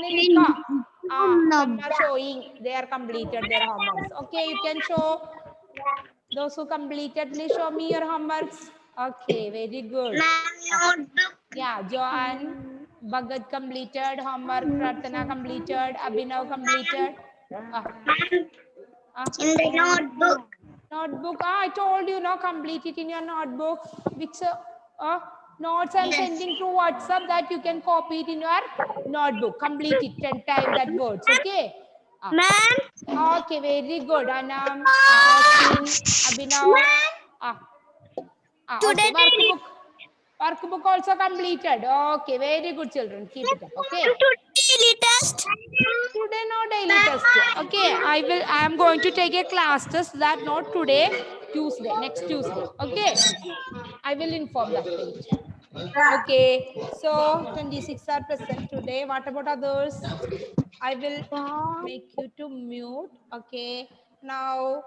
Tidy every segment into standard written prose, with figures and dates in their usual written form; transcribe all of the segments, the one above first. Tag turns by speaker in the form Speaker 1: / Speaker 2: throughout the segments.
Speaker 1: सबने लिखा? Some are showing they are completed their homeworks. Okay, you can show those who completed. Please show me your homeworks. Okay, very good. Yeah, Joanne, Bhagat completed homework. Pratana completed. Abhinav completed.
Speaker 2: In the notebook.
Speaker 1: Notebook. I told you, no, complete it in your notebook. Which notes I'm sending through WhatsApp, that you can copy it in your notebook. Complete it 10 times that words. Okay.
Speaker 2: Ma'am.
Speaker 1: Okay, very good. Anam, Austin, Abhinav.
Speaker 2: Today
Speaker 1: Okay, workbook also completed. Okay, very good, children. Keep it up. Okay.
Speaker 2: daily test.
Speaker 1: Today no daily test. Okay, I am going to take a class test, that not today, Tuesday, next Tuesday. Okay, I will inform that. Wait. Okay, so 26 are present today. What about others? I will make you to mute. Okay, now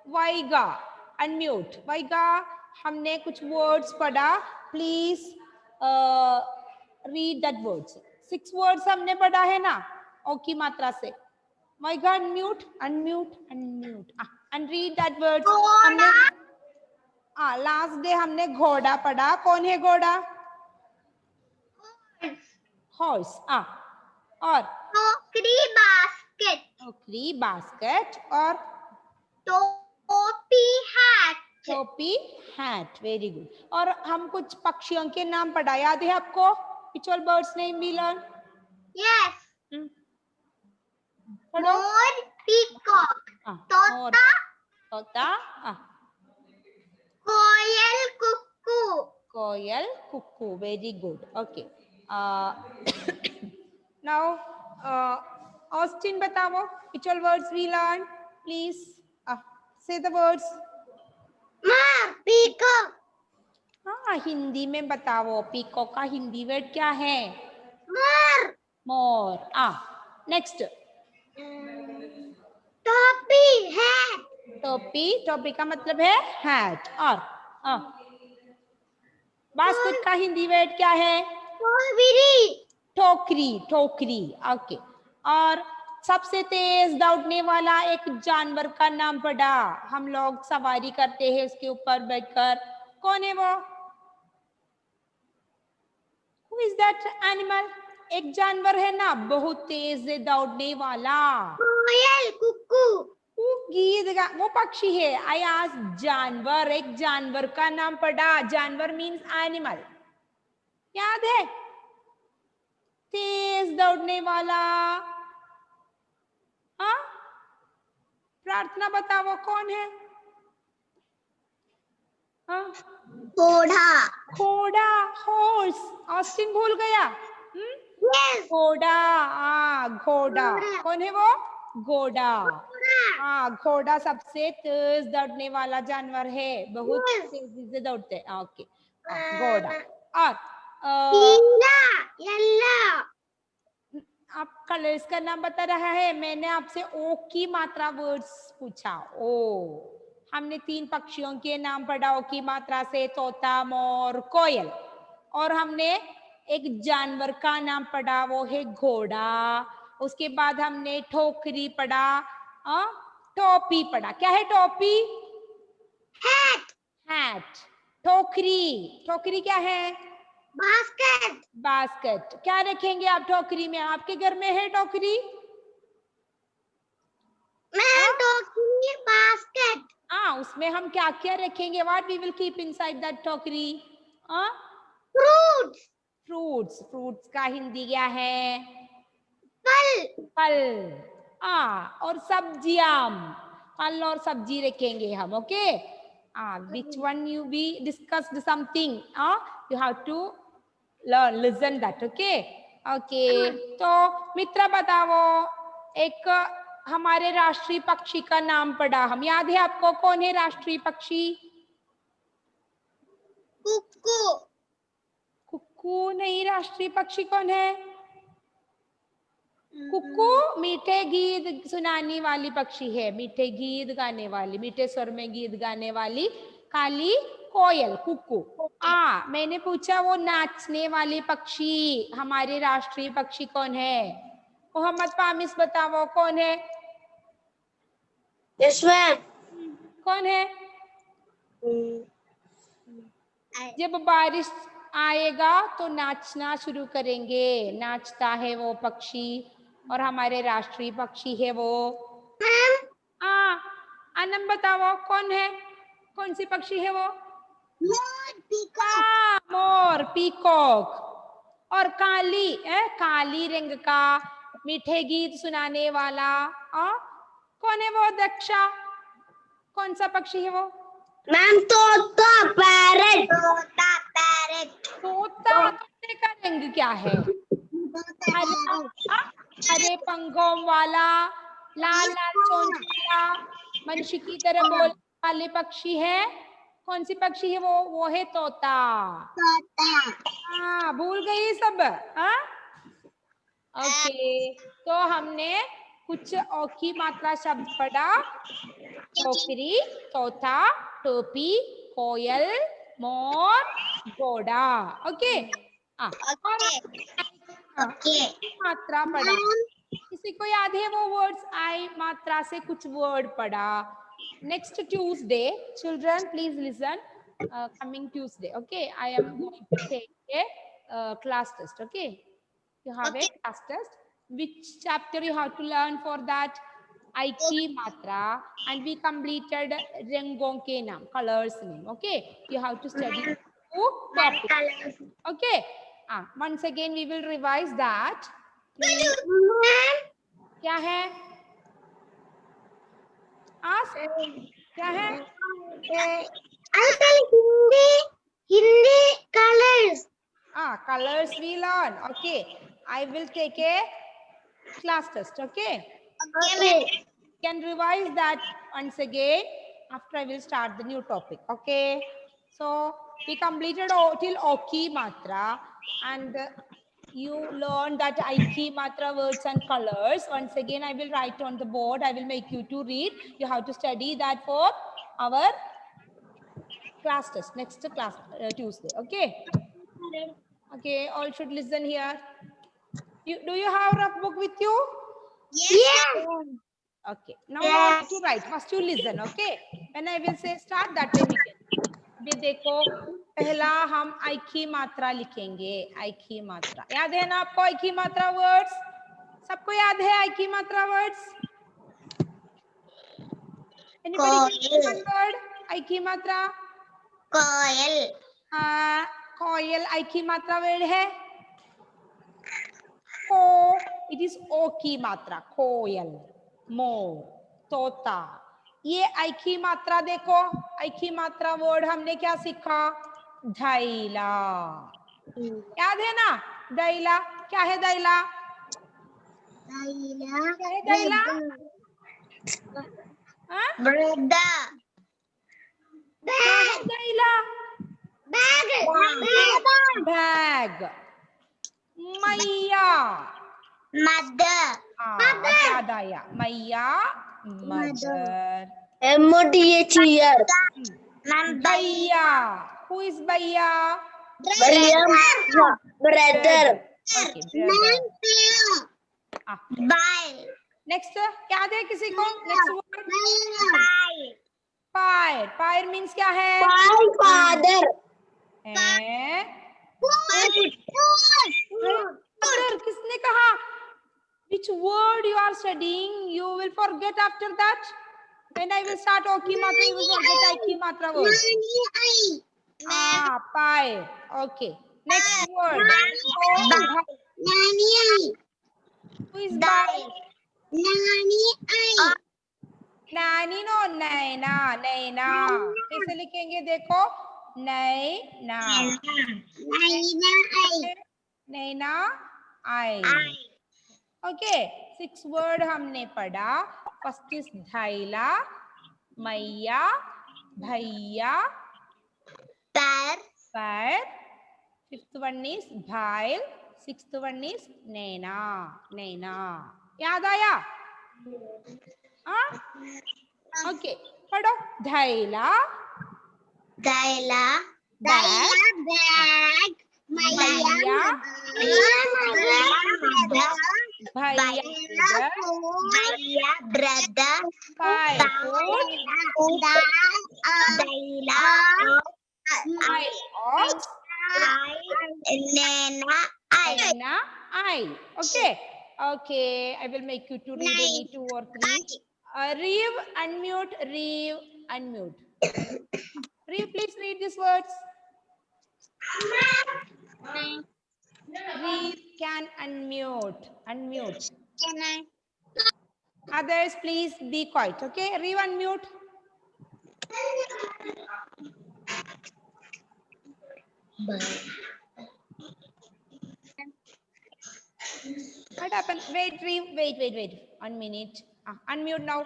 Speaker 1: Vaiga, unmute. Vaiga, हमने कुछ words पढ़ा. Please read that words. 6 words हमने पढ़ा है ना, ओ की मात्रा से. Vaiga, unmute, unmute, unmute. And read that words. हमने लास्ट डे हमने घोड़ा पढ़ा. कौन है घोड़ा? हॉर्स. और
Speaker 2: टोकरी बास्केट.
Speaker 1: टोकरी बास्केट. और
Speaker 2: टोपी हैट.
Speaker 1: टोपी हैट. Very good. और हम कुछ पक्षियों के नाम पढ़ा, याद है आपको? Which all birds name we learn?
Speaker 2: Yes.
Speaker 1: पढ़ो.
Speaker 2: मोर, पीकॉक, तोता,
Speaker 1: तोता,
Speaker 2: कोयल, कुक्कू.
Speaker 1: कोयल, कुक्कू. Very good. Okay. Now, Austin, बताओ. Which all words we learn? Please say the words.
Speaker 2: माँ, पीकॉक.
Speaker 1: हिंदी में बताओ. पीकॉक का हिंदी वर्ड क्या है?
Speaker 2: मोर.
Speaker 1: मोर. नेक्स्ट.
Speaker 2: टोपी हैट.
Speaker 1: टोपी. टोपी का मतलब है हैट. और बास्केट का हिंदी वर्ड क्या है? टोकरी. टोकरी. ओके. और सबसे तेज दौड़ने वाला एक जानवर का नाम पढ़ा. हम लोग सवारी करते हैं उसके ऊपर बैठकर. कौन है वो? Who is that animal? एक जानवर है ना, बहुत तेज से दौड़ने वाला.
Speaker 2: कोयल, कुक्कू.
Speaker 1: गीत गा, वो पक्षी है. आई आज जानवर. एक जानवर का नाम पढ़ा. जानवर मीन्स एनिमल. याद है? तेज दौड़ने वाला. प्रार्थना बताओ कौन है?
Speaker 2: घोड़ा.
Speaker 1: घोड़ा. हॉर्स. ऑस्टिन भूल गया. घोड़ा. घोड़ा. कौन है वो? घोड़ा. घोड़ा सबसे तेज दौड़ने वाला जानवर है. बहुत तेजी से दौड़ते हैं. ओके. घोड़ा. और आप कलर्स का नाम बता रहा है. मैंने आपसे ओ की मात्रा वर्ड्स पूछा. ओ. हमने 3 पक्षियों के नाम पढ़ा ओ की मात्रा से. तोता, मोर, कोयल. और हमने एक जानवर का नाम पढ़ा, वो है घोड़ा. उसके बाद हमने ठोकरी पढ़ा. टोपी पढ़ा. क्या है टोपी?
Speaker 2: हैट.
Speaker 1: हैट. टोकरी. टोकरी क्या है?
Speaker 2: बास्केट.
Speaker 1: बास्केट. क्या रखेंगे आप टोकरी में? आपके घर में है टोकरी?
Speaker 2: टोकरी, बास्केट.
Speaker 1: उसमें हम क्या क्या रखेंगे? What we will keep inside that टोकरी?
Speaker 2: फ्रूट्स.
Speaker 1: फ्रूट्स. फ्रूट्स का हिंदी क्या है?
Speaker 2: फल.
Speaker 1: फल. और सब्जियां. फल और सब्जी रखेंगे हम. Okay. which one you we discussed something, you have to learn, listen that. okay. तो मित्रा बताओ, एक हमारे राष्ट्रीय पक्षी का नाम पढ़ा हम. याद है आपको? कौन है राष्ट्रीय पक्षी?
Speaker 2: कुक्कू.
Speaker 1: कुक्कू नहीं. राष्ट्रीय पक्षी कौन है? कुक्कू मीठे गीत सुनाने वाली पक्षी है. मीठे गीत गाने वाली, मीठे स्वर में गीत गाने वाली काली कोयल, कुकू। मैंने पूछा वो नाचने वाले पक्षी, हमारे राष्ट्रीय पक्षी कौन है? मोहम्मद पामिस बताओ कौन है?
Speaker 2: Yes, ma'am.
Speaker 1: कौन है? जब बारिश आएगा तो नाचना शुरू करेंगे, नाचता है वो पक्षी और हमारे राष्ट्रीय पक्षी है वो। अनम बताओ कौन है, कौन सी पक्षी है वो? मोर, पीकॉक। और काली काली रंग का मीठे गीत सुनाने वाला कौन है वो? दक्षा। कौन सा पक्षी है वो?
Speaker 2: मैम तोता, पैरेट। तोता, पैरेट।
Speaker 1: तोते का रंग क्या है? हरे पंखों वाला, लाल लाल चोंच वाला, मनुष्य की तरह बोलने वाले पक्षी है। कौन सी पक्षी है वो? वो है तोता। भूल गई सब? ओके, तो हमने कुछ औ की मात्रा शब्द पढ़ा। टोकरी, तोता, टोपी, कोयल, मोर, घोड़ा। ओके। मात्रा पढ़ा, किसी को याद है वो वर्ड्स? आई मात्रा से कुछ वर्ड पढ़ा। Next Tuesday, children please listen, coming Tuesday, okay, I am going to take a class test, okay? You have a class test. Which chapter you have to learn for that? Aiki Matra, and we completed Rangong ke naam, colors name, okay? You have to study two topics, okay? Once again we will revise that. क्या है? Ask. क्या है?
Speaker 2: Hindi colors.
Speaker 1: Colors we learn. Okay. I will take a class test. Okay.
Speaker 2: Okay.
Speaker 1: You can revise that once again after I will start the new topic. Okay. So we completed till Oki Matra, and you learned that Aiki Matra words and colors. Once again I will write on the board. I will make you to read. You have to study that for our class test, next class Tuesday. Okay. Okay, all should listen here. Do you have rough book with you?
Speaker 2: Yes.
Speaker 1: Okay. Now no need to write. First you listen. Okay. When I will say start, that time you can. अभी देखो, पहला हम आइकी मात्रा लिखेंगे. आइकी मात्रा याद है ना आपको? आइकी मात्रा वर्ड्स सबको याद है? आइकी मात्रा वर्ड्स? Anybody one word? आइकी मात्रा?
Speaker 2: कोयल.
Speaker 1: कोयल आइकी मात्रा वर्ड है. को, इट इज ओ की मात्रा. कोयल, मोर, तोता. ये आइकी मात्रा देखो. आइकी मात्रा वर्ड हमने क्या सीखा? धैला. याद है ना? दैला क्या है? दैला क्या है? दैला दैला बैग. मैया याद आया. मैया, मदर.
Speaker 2: MOTHER.
Speaker 1: भैया, who is भैया?
Speaker 2: Brother.
Speaker 1: Okay, brother.
Speaker 2: Bye.
Speaker 1: Next याद है किसी को? Next word. Pyre. Pyre means क्या है?
Speaker 2: Father.
Speaker 1: Father किसने कहा? Which word you are studying? You will forget after that. When I will start Oki Matra, you will forget Aiki Matra word. Pyre. Okay. Next word. Who is Bye? नानी no नैना. नैना कैसे लिखेंगे देखो? नैना. नैना आई. Okay, 6 word हमने पढ़ा. First is धैला, मैया, भैया, पैर. फिफ्थ वन इज भाईल. सिक्स्थ वन इज नैना. नैना याद आया? ओके, पढ़ो. धैला,
Speaker 2: Daila.
Speaker 1: Bag.
Speaker 2: Bag.
Speaker 1: Maya. Bhaiya brother.
Speaker 2: Bhaiya brother.
Speaker 1: Five food.
Speaker 2: Daila.
Speaker 1: I ox.
Speaker 2: Nena. I.
Speaker 1: Nena I. Okay. Okay. I will make you to read only 2 or 3. Reeve, unmute. Reeve, unmute. Reeve, please read these words. Reeve can unmute. Unmute. Others, please be quiet. Okay. Reeve, unmute. What happened? Wait, Reeve. Wait. 1 minute. Unmute now.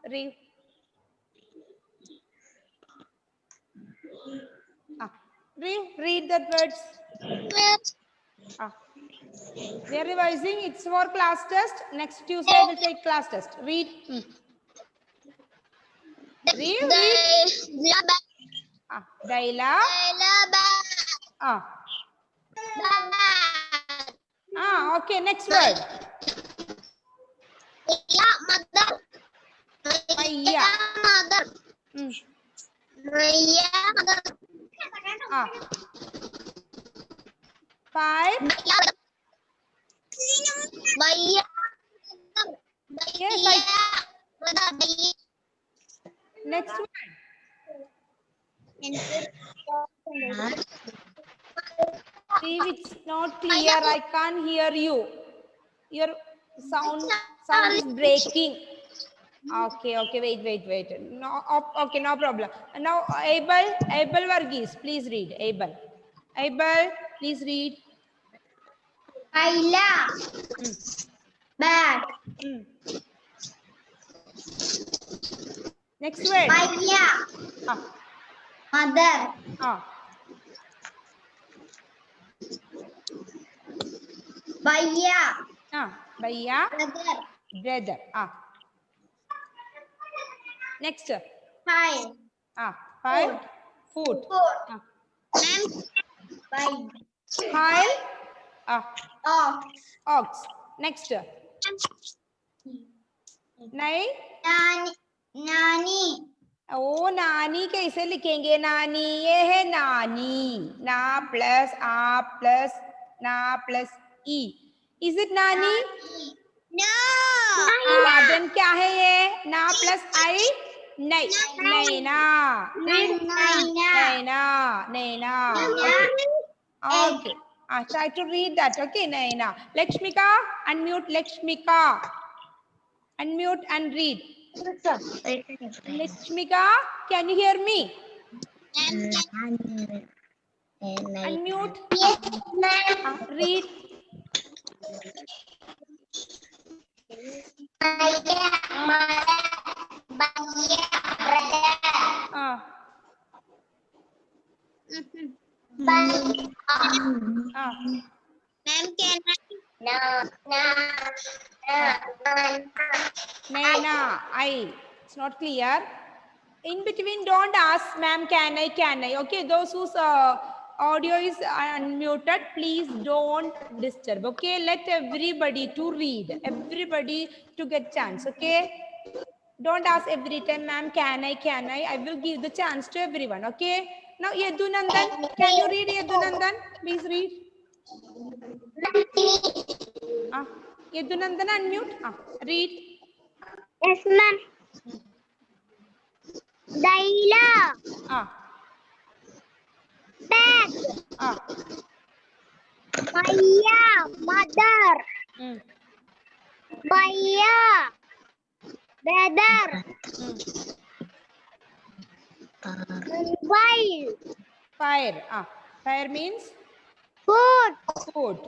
Speaker 1: Reeve. Reeve, read that words. We are revising. It's for class test. Next Tuesday, we'll take class test. Read. Read. Daila. Okay. Next word. Maya. Five. Yes, next word. Steve, it's not clear. I can't hear you. Your sound is breaking. Okay. Wait. No, okay, no problem. Now, Abel Varghese, please read. Abel, please read.
Speaker 2: Aila. Bag.
Speaker 1: Next word.
Speaker 2: Bhaiya. Mother. Bhaiya.
Speaker 1: Bhaiya. Brother. Next.
Speaker 2: File.
Speaker 1: File. Food. File. Ox. Next. Nai.
Speaker 2: Nani.
Speaker 1: ओ नानी कैसे लिखेंगे? नानी, ये है नानी. ना plus आ plus ना plus E. Is it नानी?
Speaker 2: No.
Speaker 1: देन क्या है ये? ना प्लस आई. नहीं. नैना. नैना. Okay. Try to read that. Okay, Naina. Lakshmika, unmute. Lakshmika, unmute and read. Lakshmika, can you hear me? Unmute. Read.
Speaker 2: Ma'am, can I? No.
Speaker 1: Naina, it's not clear. In between, don't ask, ma'am, can I? Okay, those whose audio is unmuted, please don't disturb. Okay, let everybody to read. Everybody to get chance. Okay, don't ask every time, ma'am, can I? I will give the chance to everyone. Okay. Now, Yadunandan, can you read Yadunandan? Please read. Yadunandan, unmute. Read.
Speaker 2: Yes, ma'am. Daila. Bag. Bhaiya. Mother. Bhaiya. Brother. Mobile.
Speaker 1: Fire. Fire means?
Speaker 2: Food.
Speaker 1: Food.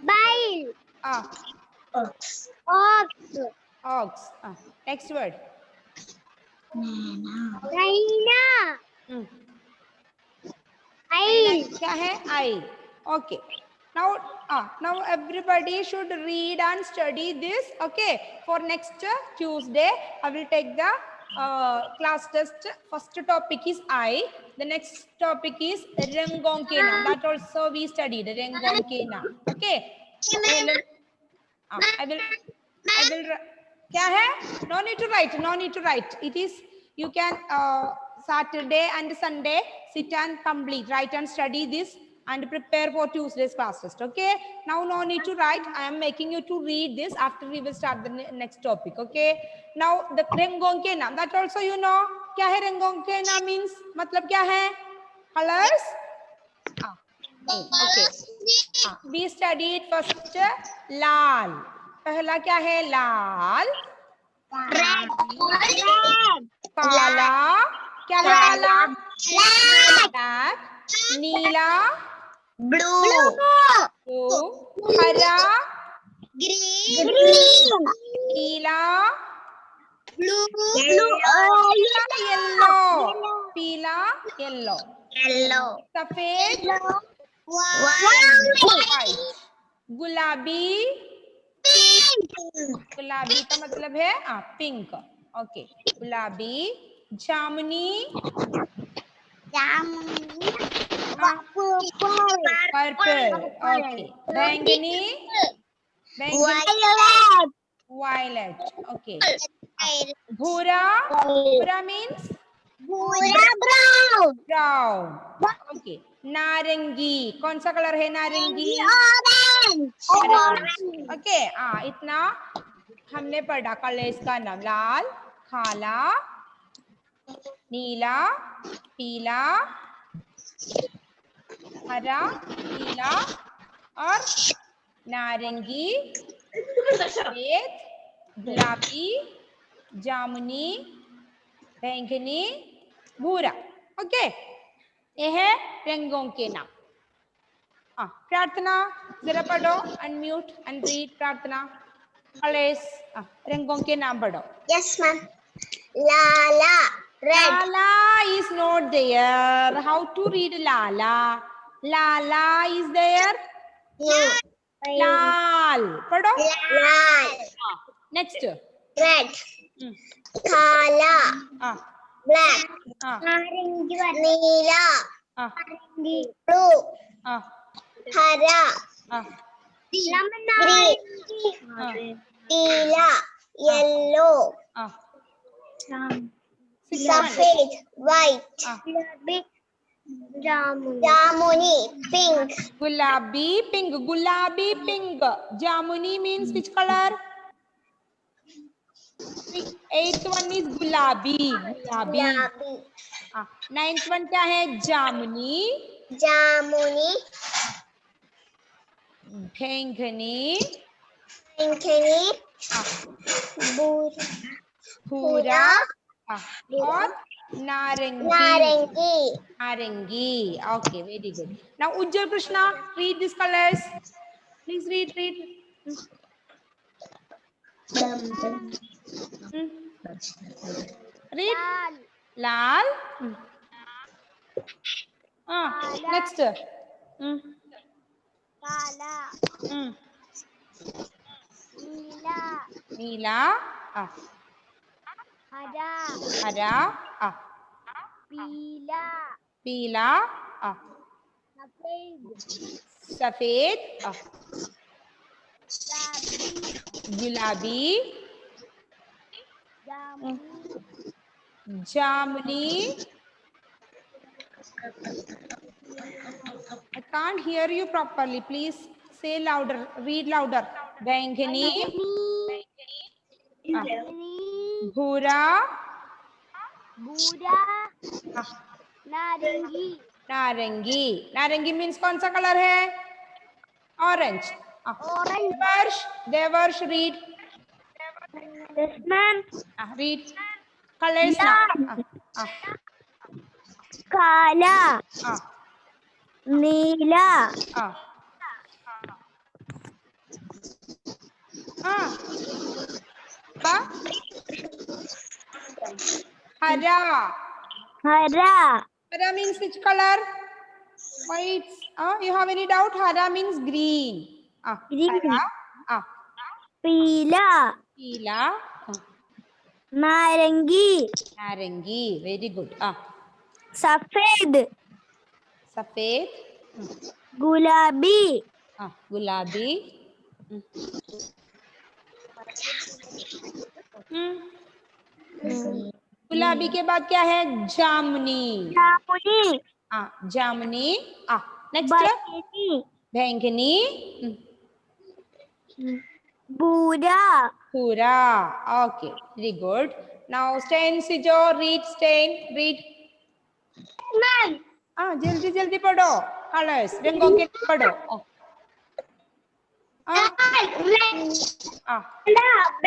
Speaker 2: Bile.
Speaker 1: Ox. Next word.
Speaker 2: Naina.
Speaker 1: क्या है? I. Okay. Now everybody should read and study this. Okay. For next Tuesday, I will take the class test. First topic is I. The next topic is Rangong ke naam. That also we studied Rangong ke naam. Okay. I will. क्या है? No need to write. No need to write. It is you can Saturday and Sunday sit and complete, write and study this and prepare for Tuesday's class test. Okay. Now no need to write. I am making you to read this. After we will start the next topic. Okay. Now the Rangong ke naam. That also you know. क्या है Rangong ke naam means? मतलब क्या है? Colors. Okay. We studied first लाल. पहला क्या है? लाल. काला. क्या है काला? ब्लैक. नीला. ब्लू. हरा.
Speaker 2: Green.
Speaker 1: पीला.
Speaker 2: Blue.
Speaker 1: येलो. पीला येलो.
Speaker 2: Yellow.
Speaker 1: सफेद.
Speaker 2: White.
Speaker 1: गुलाबी. गुलाबी का मतलब है पिंक. ओके. गुलाबी. जामुनी. पर्पल. ओके. बैंगनी. वायलेट. ओके. भूरा. भूरा मीन्स
Speaker 2: Brown.
Speaker 1: ब्राउन. ओके. नारंगी. कौन सा कलर है नारंगी?
Speaker 2: Orange.
Speaker 1: ओके. इतना हमने पढ़ा. कलर्स का नाम लाल, काला, नीला, पीला, हरा, पीला और नारंगी, सफेद, गुलाबी, जामुनी, बैंगनी, भूरा. ओके. ये है रंगों के नाम. प्रार्थना जरा पढ़ो. Unmute and read. प्रार्थना. कलर्स रंगों के नाम पढ़ो.
Speaker 2: Yes, ma'am. Lala. Red.
Speaker 1: Lala is not there. How to read Lala? Lala is there. Lal. पढ़ो.
Speaker 2: Lal.
Speaker 1: Next.
Speaker 2: Red. Kala. Black. Neela. Blue. Hara. Green. Neela. Yellow. Safed. White. Jamuni. Pink.
Speaker 1: Gulabi pink. Gulabi pink. Jamuni means which color? Eighth one is gulabi. Gulabi. Ninth one क्या है? जामुनी.
Speaker 2: Jamuni.
Speaker 1: बैंगनी. भूरा और नारंगी. नारंगी. Okay, very good. Now Ujjwal Krishna, read these colors. Please read. Read. Lal. Next.
Speaker 2: Kala.
Speaker 1: Neela. हरा. पीला. सफेद. गुलाबी. जामुनी. I can't hear you properly. Please say louder. Read louder. बैंगनी. भूरा. नारंगी means कौन सा कलर है? Orange. Devarsh read.
Speaker 2: Yes, ma'am.
Speaker 1: Read. Colors now.
Speaker 2: Kala. Neela. Hara
Speaker 1: means which color? White. You have any doubt? Hara means green.
Speaker 2: Green.
Speaker 1: Hara.
Speaker 2: Peela.
Speaker 1: Peela.
Speaker 2: नारंगी,
Speaker 1: नारंगी, very good.
Speaker 2: सफेद,
Speaker 1: सफेद,
Speaker 2: गुलाबी,
Speaker 1: गुलाबी, गुलाबी के बाद क्या है? जामुनी,
Speaker 2: जामुनी,
Speaker 1: जामुनी, नेक्स्ट
Speaker 2: बैंगनी,
Speaker 1: बैंगनी,
Speaker 2: भूरा,
Speaker 1: पूरा, okay, very good. Now stain सिजो, read stain, read.
Speaker 2: Ma'am,
Speaker 1: जल्दी जल्दी पढ़ो, कलर्स रंगों के पढ़ो.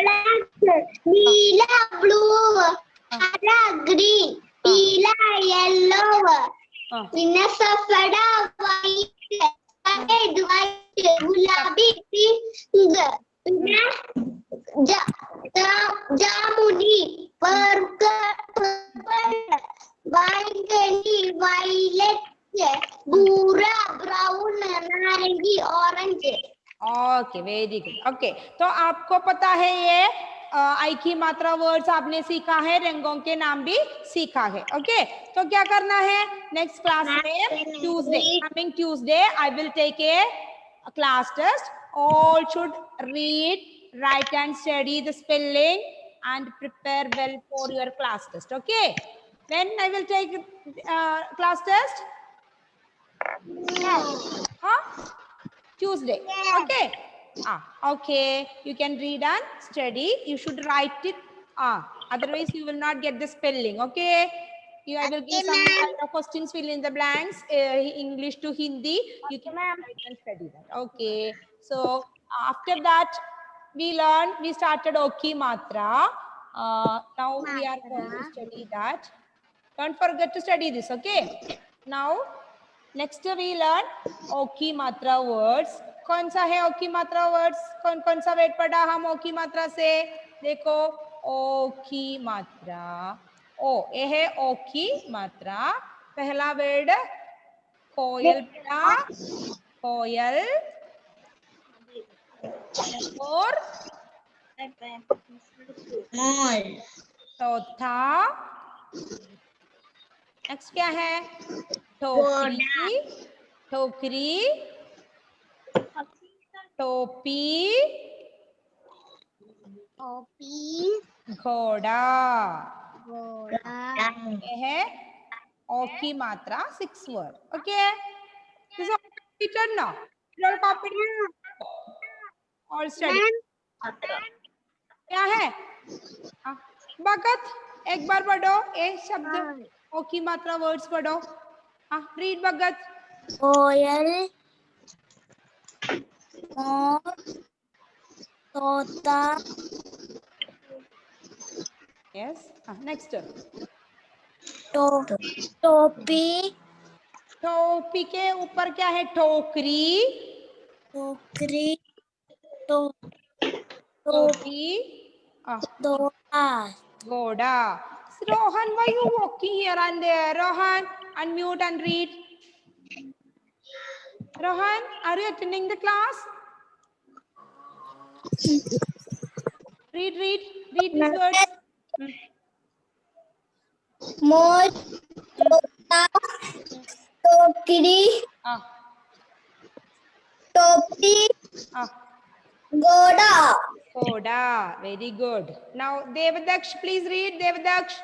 Speaker 2: ब्लैक, नीला ब्लू, हरा ग्रीन, पीला येलो, പിന്നെ സഫട വൈറ്റ് ഗുലാബി പിങ്ക് പിന്നെ ജാമുനി बैंगनी वायलेट भूरा ब्राउन नारंगी orange
Speaker 1: okay very good. Okay, तो आपको पता है ये आई की मात्रा वर्ड्स आपने सीखा है, रंगों के नाम भी सीखा है. ओके, तो क्या करना है नेक्स्ट क्लास में? Tuesday, coming Tuesday I will take a class test. All should read, write and study the spelling and prepare well for your class test. Okay, when I will take class test? Tuesday. Okay. Okay. You can read and study. You should write it. Otherwise, you will not get the spelling. Okay. I will give some kind of questions. Fill in the blanks. English to Hindi. You can write and study that. Okay. So after that, we started Oki Matra. Now we are going to study that. Don't forget to study this. Okay. Now next we learn ओकी मात्रा words. कौन सा है ओकी मात्रा words? कौन कौन सा word पढ़ा हम ओकी मात्रा से? देखो, ओकी मात्रा, ओ ये है ओकी मात्रा. पहला वर्ड कोयल पढ़ा, कोयल. और चौथा नेक्स्ट क्या है? टोकरी, टोकरी, टोपी, घोड़ा. ये है ओ की मात्रा 6 word. Okay, this is written now. Roll copy और स्टडी. क्या है? भगत एक बार पढ़ो एक शब्द ओ की मात्रा वर्ड्स पढ़ो. रीड भगत.
Speaker 2: कोयल, मोर, तोता,
Speaker 1: यस. नेक्स्ट
Speaker 2: टोपी,
Speaker 1: टोपी के ऊपर क्या है? टोकरी,
Speaker 2: टोकरी,
Speaker 1: टोपी,
Speaker 2: तोता.
Speaker 1: घोड़ा. Rohan, why you walking here and there? Rohan, unmute and read. Rohan, are you attending the class? Read these words.
Speaker 2: मोर, तोता, टोकरी, टोपी, घोड़ा.
Speaker 1: Koda, very good. Now Devadaksh, please read. Devadaksh,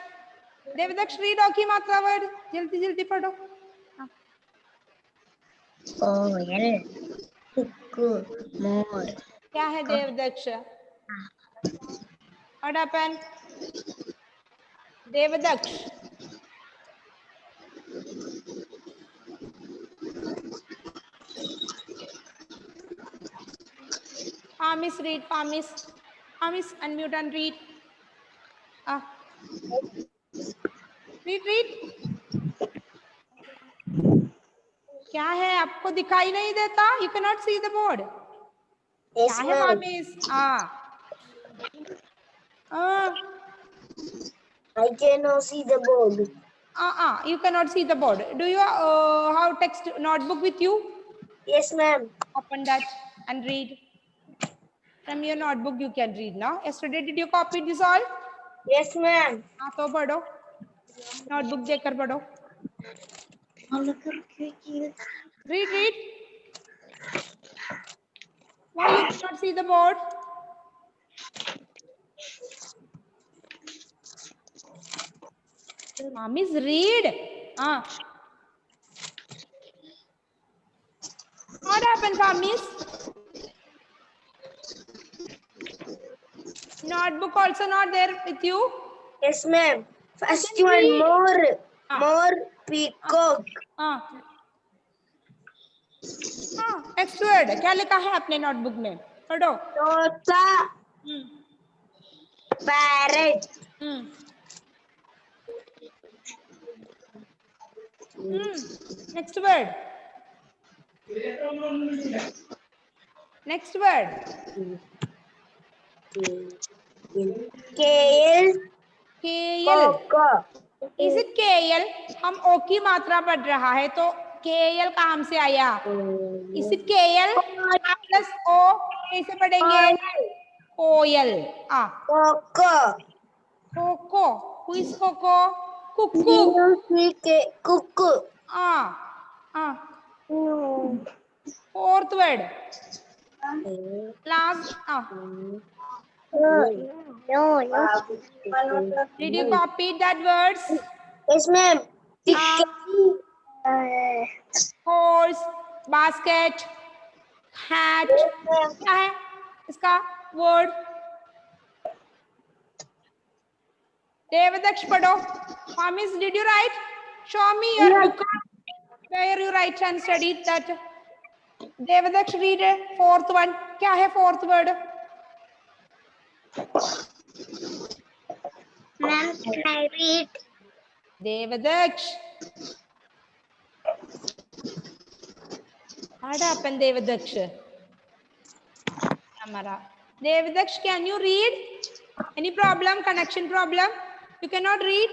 Speaker 1: read ओकी मात्रा वर्ड. जल्दी जल्दी पढ़ो.
Speaker 2: कोयल, कुक्कू, मोर.
Speaker 1: क्या है देवदक्ष? What happened? देवदक्ष. Pamis, read. Pamis, unmute and read. Read. क्या है? आपको दिखाई नहीं देता? You cannot see the board. क्या है पामिस?
Speaker 2: I cannot see the board.
Speaker 1: You cannot see the board. Do you have text notebook with you?
Speaker 2: Yes, ma'am.
Speaker 1: Open that and read. From your notebook you can read now. Yesterday did you copy this all?
Speaker 2: Yes, ma'am.
Speaker 1: हाँ तो पढ़ो, notebook देखकर पढ़ो. Read. Why you cannot see the board? Mommy's read. What happened, Mommy's? Notebook also not there with you?
Speaker 2: Yes, ma'am. First
Speaker 1: Then
Speaker 2: one,
Speaker 1: read.
Speaker 2: more peacock.
Speaker 1: Next word क्या लिखा है अपने notebook में, पढ़ो.
Speaker 2: Tota, parrot.
Speaker 1: Next word. Next word.
Speaker 2: Kale,
Speaker 1: केयल.
Speaker 2: coco.
Speaker 1: Is it केयल? हम ओ की मात्रा पढ़ रहा है तो केयल कहाँ से आया? इज इट केयल? प्लस ओ कैसे पढ़ेंगे? कोयल.
Speaker 2: Coco.
Speaker 1: Coco. Who is coco? Cuckoo.
Speaker 2: Cuckoo.
Speaker 1: Fourth word. Last.
Speaker 2: No.
Speaker 1: Did you copy that words?
Speaker 2: Yes, ma'am.
Speaker 1: Horse, basket, hat. क्या है इसका वर्ड? देवदक्ष पढ़ो. Mamis, did you write? Show me your book where you write and study that. देवदक्ष read fourth one. क्या है fourth word?
Speaker 2: Ma'am, can I read?
Speaker 1: Devadaksh. What happened, Devadaksh? Amara. Devadaksh, can you read? Any problem? Connection problem? You cannot read?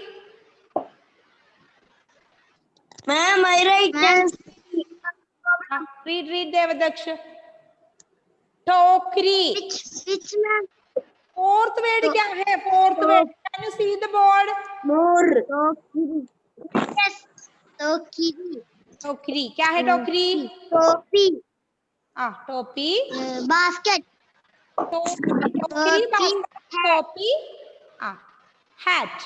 Speaker 2: Ma'am, I write.
Speaker 1: Read, Devadaksh. Tokri.
Speaker 2: Which ma'am?
Speaker 1: Fourth word क्या है? Fourth word. Can you see the board?
Speaker 2: More. Yes.
Speaker 1: टोकरी. क्या है टोकरी?
Speaker 2: Topi.
Speaker 1: टोपी.
Speaker 2: Basket.
Speaker 1: टोकरी. टोपी. Hat.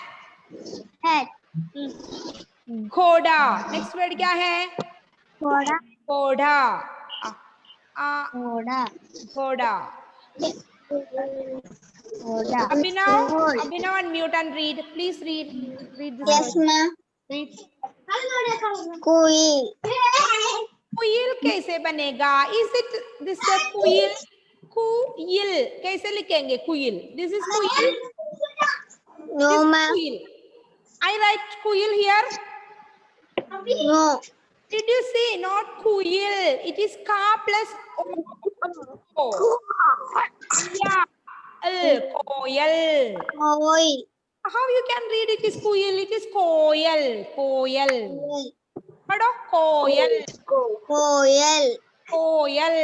Speaker 2: Hat.
Speaker 1: घोड़ा. नेक्स्ट वर्ड क्या है?
Speaker 2: Thoda.
Speaker 1: घोड़ा.
Speaker 2: Thoda.
Speaker 1: घोड़ा.
Speaker 2: Thoda.
Speaker 1: Abhinav unmute and read. Please read this
Speaker 2: Yes,
Speaker 1: word.
Speaker 2: ma'am.
Speaker 1: Read.
Speaker 2: Quail.
Speaker 1: कुईल कैसे बनेगा? Is it this a कुईल? कुईल कैसे लिखेंगे? कुईल. This is कुईल.
Speaker 2: No,
Speaker 1: This
Speaker 2: ma'am.
Speaker 1: कुईल. I write kuil here.
Speaker 2: No.
Speaker 1: Did you see? Not kuil. It is ka plus o. Yeah. Koyal.
Speaker 2: Oil.
Speaker 1: How you can read it is kuil? It is koyal. Koyal. Pardon? Koyal.
Speaker 2: Coil.
Speaker 1: Koyal.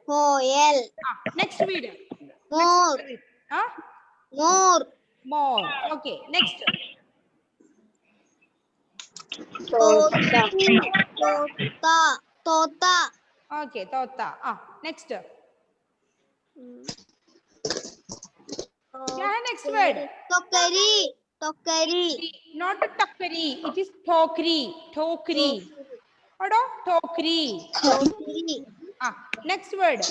Speaker 2: Coil.
Speaker 1: Next video.
Speaker 2: More. More.
Speaker 1: More. Okay. Next.
Speaker 2: Tota. Tota.
Speaker 1: Okay. Tota. Next. क्या है next word?
Speaker 2: Tokari. Tokari.
Speaker 1: Not takri. It is thokri. Thokri. Pardon? Thokri.
Speaker 2: Tokri.
Speaker 1: Next word.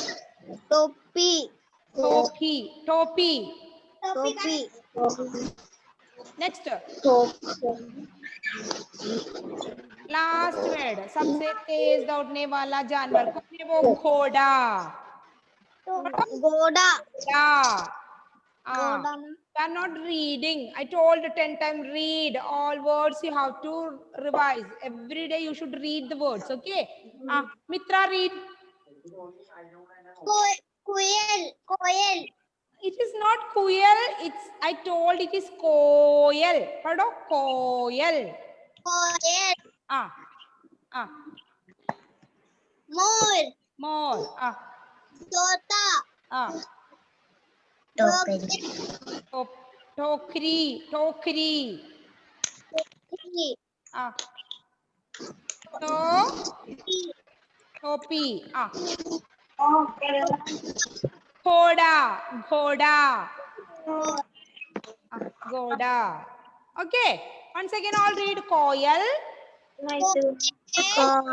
Speaker 2: Topi.
Speaker 1: Topi. Topi.
Speaker 2: Topi.
Speaker 1: Next. Last word. सबसे तेज दौड़ने वाला जानवर कौन है? वो घोड़ा.
Speaker 2: Goda.
Speaker 1: You are not reading. I told 10 times read all words. You have to revise every day. You should read the words. Okay. Mitra, read.
Speaker 2: Coil. Coil.
Speaker 1: It is not koyal. It's I told it is koyal. Pardon? Koyal.
Speaker 2: Coil. More.
Speaker 1: More.
Speaker 2: Tota.
Speaker 1: Top. टोकरी टोकरी आ तो टोपी आ घोड़ा घोड़ा घोड़ा okay once again all read कोयल तोता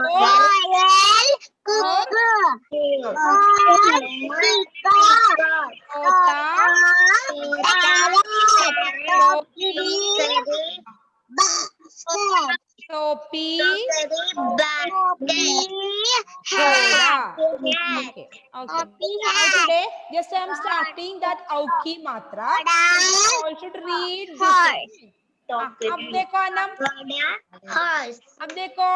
Speaker 1: टोपी घोड़ा okay okay now today just I am starting that auki matra you all should read this अब देखो अनम अब देखो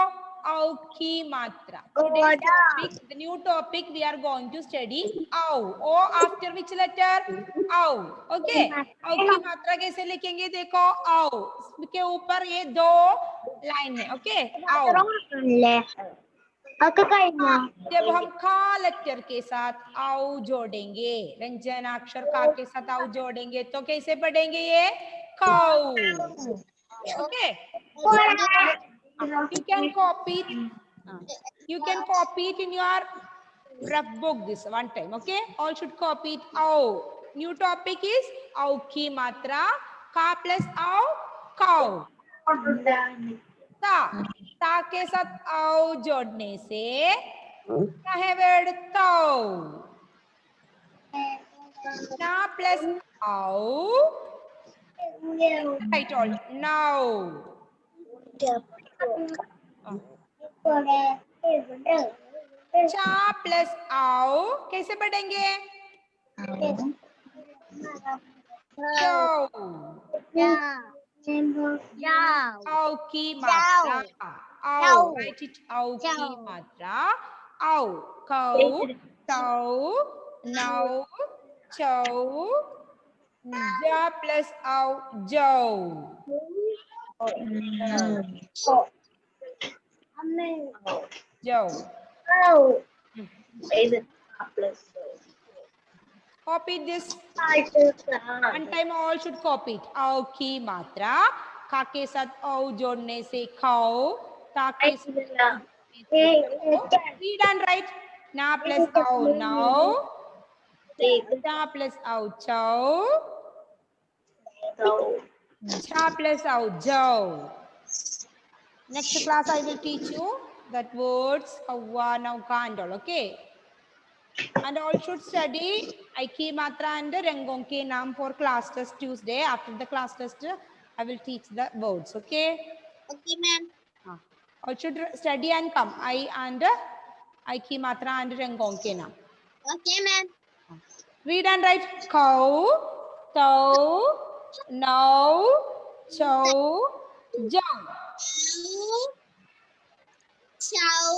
Speaker 1: औ की मात्रा today's topic the new topic we are going to study औ o after which letter औ okay औ की मात्रा कैसे लिखेंगे देखो औ के ऊपर ये दो लाइन है ओके औ जब हम खा लेक्चर के साथ औ जोड़ेंगे व्यंजनाक्षर का के साथ औ जोड़ेंगे तो कैसे पढ़ेंगे ये cow okay you can copy you can copy it in your rough book this one time okay all should copy it au new topic is au ki matra ka plus au cow ता के साथ au जोड़ने से क्या है word ताऊ ना plus au right all now चा प्लस आओ कैसे पढ़ेंगे आओ की मात्रा आओ राइट इट आओ की मात्रा आओ कौ तौ नौ चौ जा प्लस आओ जौ जौ copy this one time all should copy it औ की मात्रा खा के साथ औ जोड़ने से खाओ ता के साथ read and write ना प्लस औ नौ चा प्लस औ चौ झा प्लस औ जौ next class I will teach you that words kawwa nauka and all okay and all should study Aiki Matra and Rengonke Naam for class test Tuesday. After the class test, I will teach the words. Okay?
Speaker 2: Okay, ma'am.
Speaker 1: All should study and come. I and Aiki Matra and Rengonke Naam.
Speaker 2: Okay, ma'am.
Speaker 1: Read and write. Cow, tow, no, chow, jow.
Speaker 2: Chow,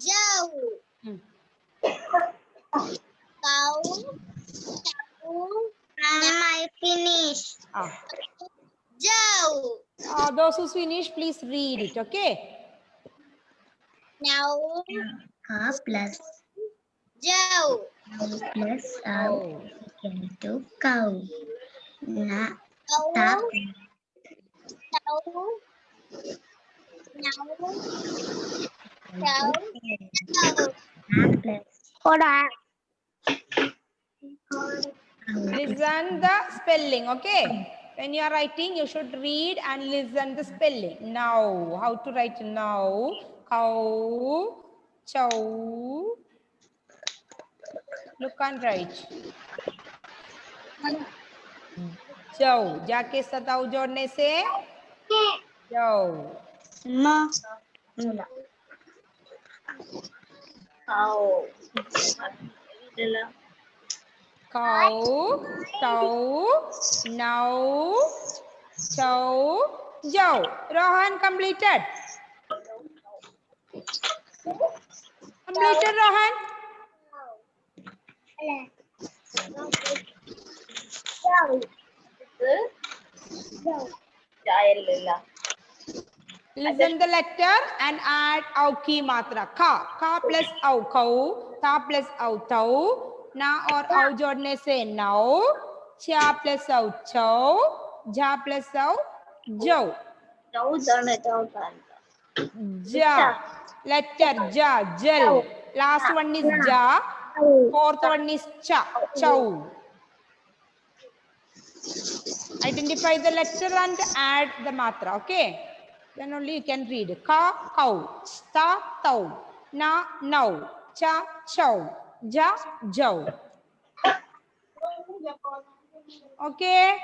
Speaker 2: jow. Cow, chow. I finish. Jow.
Speaker 1: Those who finish, please read it. Okay?
Speaker 2: Now. Plus. Jow. Plus equal to cow. Na. Tap. Cow. Now. Cow. Plus.
Speaker 1: Listen the spelling, okay? When you are writing, you should read and listen the spelling. Now, how to write now? Cow, chow. Look and write. Jow. जाके सताऊ जोड़ने से jow. Cow, tow, now, chow, jow. Rohan completed. Completed, Rohan. Listen the letter and add auki matra. Ka plus au kau, ta plus au tau, na और au जोड़ने से now, cha plus au, chow. Ja plus au, jow. Ja. Letter ja, gel. Last one is ja. Fourth one is cha, chow. Identify the letter and add the matra, okay? Then only you can read. Ka, cow. Sta, tow. Na, now. Cha, chow. Ja, jow. Okay?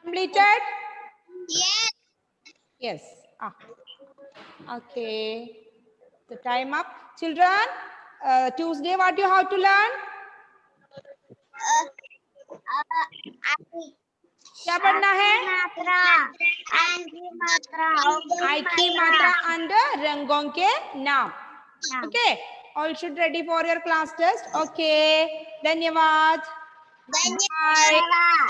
Speaker 1: Completed?
Speaker 2: Yes.
Speaker 1: Yes. Ah. Okay. The time up. Children, Tuesday, what you have to learn? क्या पढ़ना है? आई की मात्रा and रंगों के नाम. Okay. All should ready for your class test. Okay. धन्यवाद.
Speaker 2: धन्यवाद.